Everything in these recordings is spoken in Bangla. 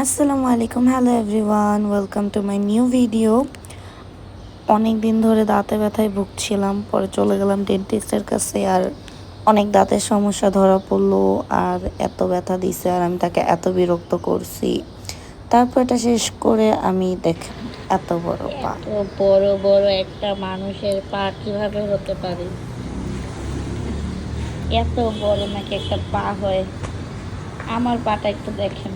আসসালামু আলাইকুম, hello everyone, welcome to my new video. অনেক দিন ধরে দাঁতে ব্যথায় ভুগছিলাম, পরে চলে গেলাম ডেন্টিস্টের কাছে। আর অনেক দাঁতের সমস্যা ধরা পড়লো, আর এত ব্যথা দিছে, আর আমি তাকে এত বিরক্ত করছি। তারপর এটা শেষ করে আমি দেখেন এত বড় পা। এত বড় বড় একটা মানুষের পা কিভাবে হতে পারে? এত বড় নাকি একটা পা হয়? আমার পাটা একটু দেখেন।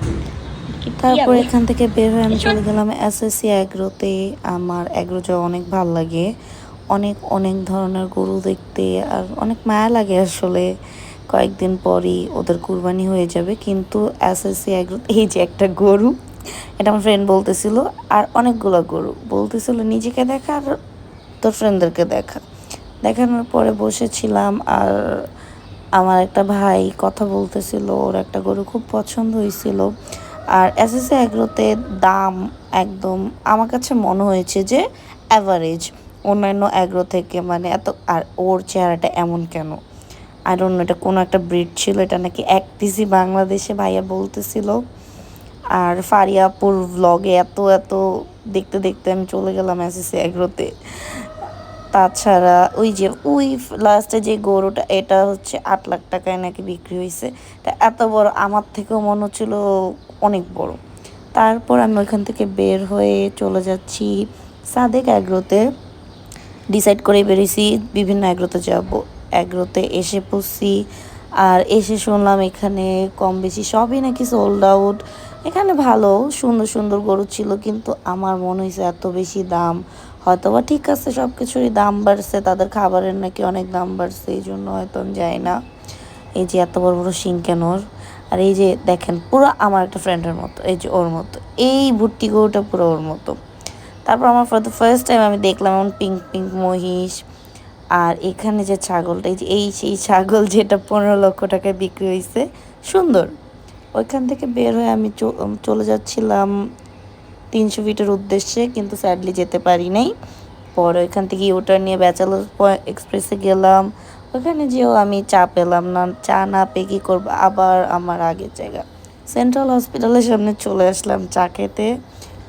কি কি তারপর অবস্থা? এখান থেকে বের হয়ে আমি এসব চলে গেলাম এসএসসি অ্যাগ্রোতে। আমার অ্যাগ্রো যাওয়া অনেক ভাল লাগে, অনেক অনেক ধরনের গরু দেখতে, আর অনেক মায়া লাগে আসলে। কয়েকদিন পরই ওদের কুরবানি হয়ে যাবে, কিন্তু এসএসসি অ্যাগ্রোতে এই যে একটা গরু, এটা আমার ফ্রেন্ড বলতেছিল। আর অনেকগুলো গরু বলতেছিল নিজেকে দেখা আর তোর ফ্রেন্ডদেরকে দেখা। দেখানোর পরে বসেছিলাম, আর আমার একটা ভাই কথা বলতেছিল, ওর একটা গরু খুব পছন্দ হয়েছিল। আর এসএসসি অ্যাগ্রোতে দাম একদম আমার কাছে মনে হয়েছে যে অ্যাভারেজ অন্যান্য অ্যাগ্রো থেকে, মানে এত। আর ওর চেহারাটা এমন কেন, আর অন্য এটা কোনো একটা ব্রিড ছিল, এটা নাকি 1 কেজি বাংলাদেশে ভাইয়া বলতেছিল। আর ফারিয়াপুর ভ্লগে এত এত দেখতে দেখতে আমি চলে গেলাম এসএসসি অ্যাগ্রোতে। তাছাড়া ওই যে ওই লাস্টে যে গরুটা, এটা হচ্ছে 8 লাখ টাকায় নাকি বিক্রি হয়েছে। তা এত বড়, আমার থেকেও মনে হচ্ছিল অনেক বড়। তারপর আমি ওইখান থেকে বের হয়ে চলে যাচ্ছি সাদেক অ্যাগ্রোতে। ডিসাইড করে বেরিয়েছি বিভিন্ন অ্যাগ্রোতে যাব। অ্যাগ্রোতে এসে পড়ছি, আর এসে শুনলাম এখানে কম বেশি সবই নাকি সোল্ড আউট। এখানে ভালো সুন্দর সুন্দর গরু ছিল, কিন্তু আমার মনে হয়েছে এত বেশি দাম। হয়তো বা ঠিক আছে, সব কিছুরই দাম বাড়ছে, তাদের খাবারের নাকি অনেক দাম বাড়ছে, এই জন্য হয়তো আমি যাই না। এই যে এত বড় বড় শিং কেন ওর। আর এই যে দেখেন পুরো আমার একটা ফ্রেন্ডের মতো, এই যে ওর মতো, এই ভুট্টি গরুটা পুরো ওর মতো। তারপর আমার ফর দ্য ফার্স্ট টাইম আমি দেখলাম এমন পিঙ্ক পিঙ্ক মহিষ। আর এখানে যে ছাগলটা, এই যে এই সেই ছাগল যেটা 15 লক্ষ টাকায় বিক্রি হয়েছে, সুন্দর। ওইখান থেকে বের হয়ে আমি চলে যাচ্ছিলাম 300 ফিটের উদ্দেশ্যে, কিন্তু স্যাডলি যেতে পারি নাই। পরে ওইখান থেকে ইউটার নিয়ে ব্যাচেলার এক্সপ্রেসে গেলাম। ওখানে যেও আমি চা পেলাম না, চা না পেয়ে কী করবো, আবার আমার আগের জায়গা সেন্ট্রাল হসপিটালের সামনে চলে আসলাম চা খেতে।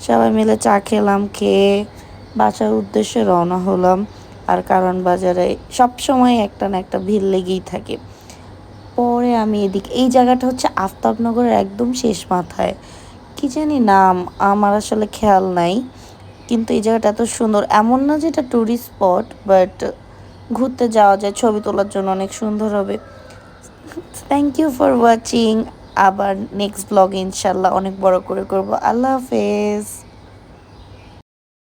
সবাই মিলে চা খেলাম, খেয়ে বাসার উদ্দেশ্যে রওনা হলাম। আর কারণ বাজারে সব সময় একটা না একটা ভিড় লেগেই থাকে। পরে আমি এদিকে, এই জায়গাটা হচ্ছে আফতাবনগরের একদম শেষ মাথায়, কি জানি নাম, আমার আসলে খেয়াল নাই। কিন্তু এই জায়গাটা এত সুন্দর, এমন না যে এটা ট্যুরিস্ট স্পট, বাট ঘুরতে যাওয়া যায়, ছবি তোলার জন্য অনেক সুন্দর হবে। Thank you for watching. আবার নেক্সট ব্লগ ইনশাল্লাহ অনেক বড় করে করব। আল্লাহ হাফেজ।